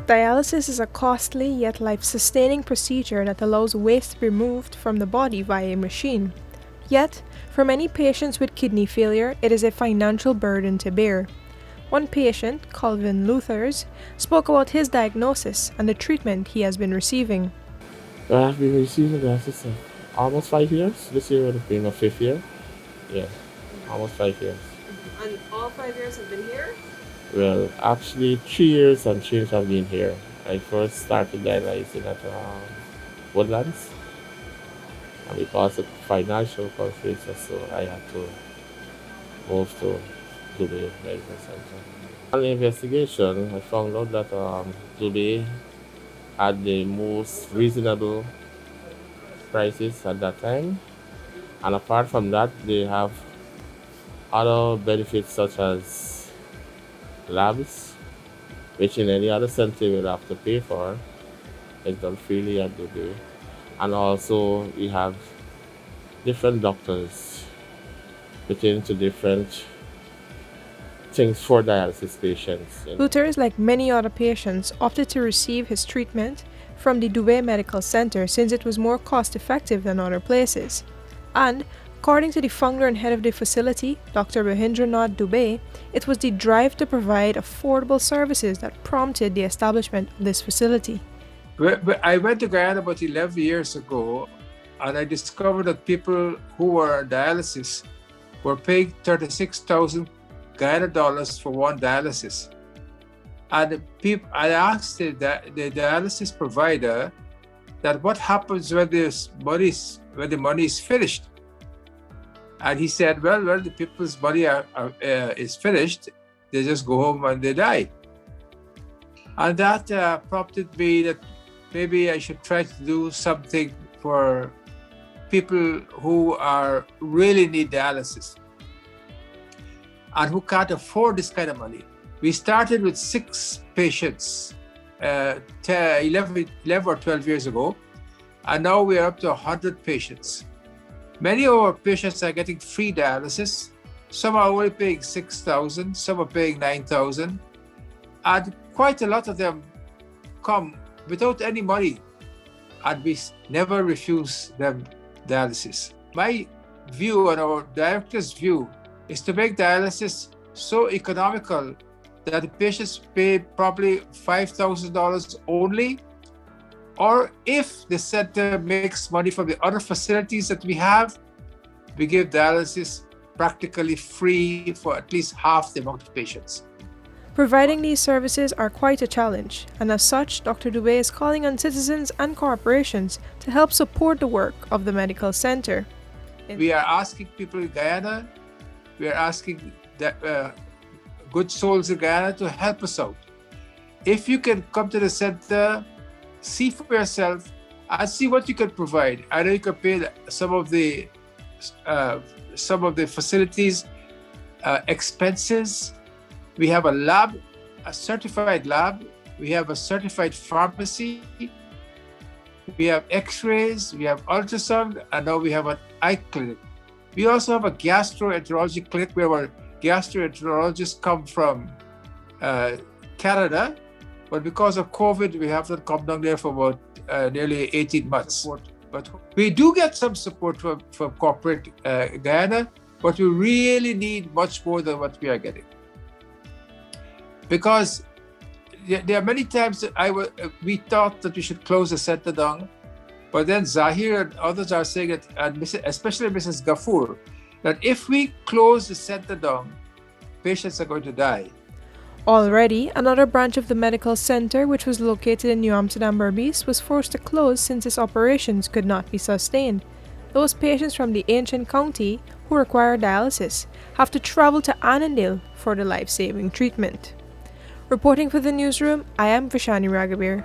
Dialysis is a costly yet life-sustaining procedure that allows waste to be removed from the body via a machine. Yet, for many patients with kidney failure, it is a financial burden to bear. One patient, Calvin Luthers, spoke about his diagnosis and the treatment he has been receiving. I've been receiving dialysis for almost 5 years. This year would have been my 5th year. Yeah, almost 5 years. And all 5 years have been here? Well, actually, 3 years and change have been here. I first started dialyzing at Woodlands, and because of financial constraints, so I had to move to Doobay Medical Centre. On the investigation, I found out that Doobay had the most reasonable prices at that time, and apart from that, they have other benefits such as labs, which in any other center you would have to pay for. It's done freely at Doobay. And also we have different doctors pertaining to different things for dialysis patients. Luthers, like many other patients, opted to receive his treatment from the Doobay Medical Centre since it was more cost-effective than other places. And, according to the founder and head of the facility, Dr. Budhendranauth Doobay, it was the drive to provide affordable services that prompted the establishment of this facility. I went to Guyana about 11 years ago, and I discovered that people who were on dialysis were paying 36,000 Guyana dollars for one dialysis. And I asked the dialysis provider that what happens when the money is finished. And he said, well, the people's money is finished, they just go home and they die. And that prompted me that maybe I should try to do something for people who really need dialysis and who can't afford this kind of money. We started with 6 patients 11 or 12 years ago, and now we are up to 100 patients. Many of our patients are getting free dialysis. Some are only paying 6,000, some are paying 9,000, and quite a lot of them come without any money, and we never refuse them dialysis. My view and our director's view is to make dialysis so economical that the patients pay probably $5,000 only, or if the center makes money from the other facilities that we have, we give dialysis practically free for at least half the amount of patients. Providing these services are quite a challenge, and as such, Dr. Doobay is calling on citizens and corporations to help support the work of the medical center. We are asking people in Guyana, we are asking good souls in Guyana to help us out. If you can come to the center, see for yourself, and see what you can provide. I know you can pay some of the facilities' expenses. We have a lab, a certified lab. We have a certified pharmacy. We have x-rays, we have ultrasound, and now we have an eye clinic. We also have a gastroenterology clinic where our gastroenterologists come from Canada, but because of COVID, we have not come down there for about nearly 18 months. But we do get some support from corporate Guyana, but we really need much more than what we are getting. Because there are many times that we thought that we should close the center down, but then Zahir and others are saying that, and especially Mrs. Gafoor, that if we close the center down, patients are going to die. Already, another branch of the medical center, which was located in New Amsterdam Berbice, was forced to close since its operations could not be sustained. Those patients from the ancient county who require dialysis have to travel to Annandale for the life-saving treatment. Reporting for the newsroom, I am Vishani Raghavir.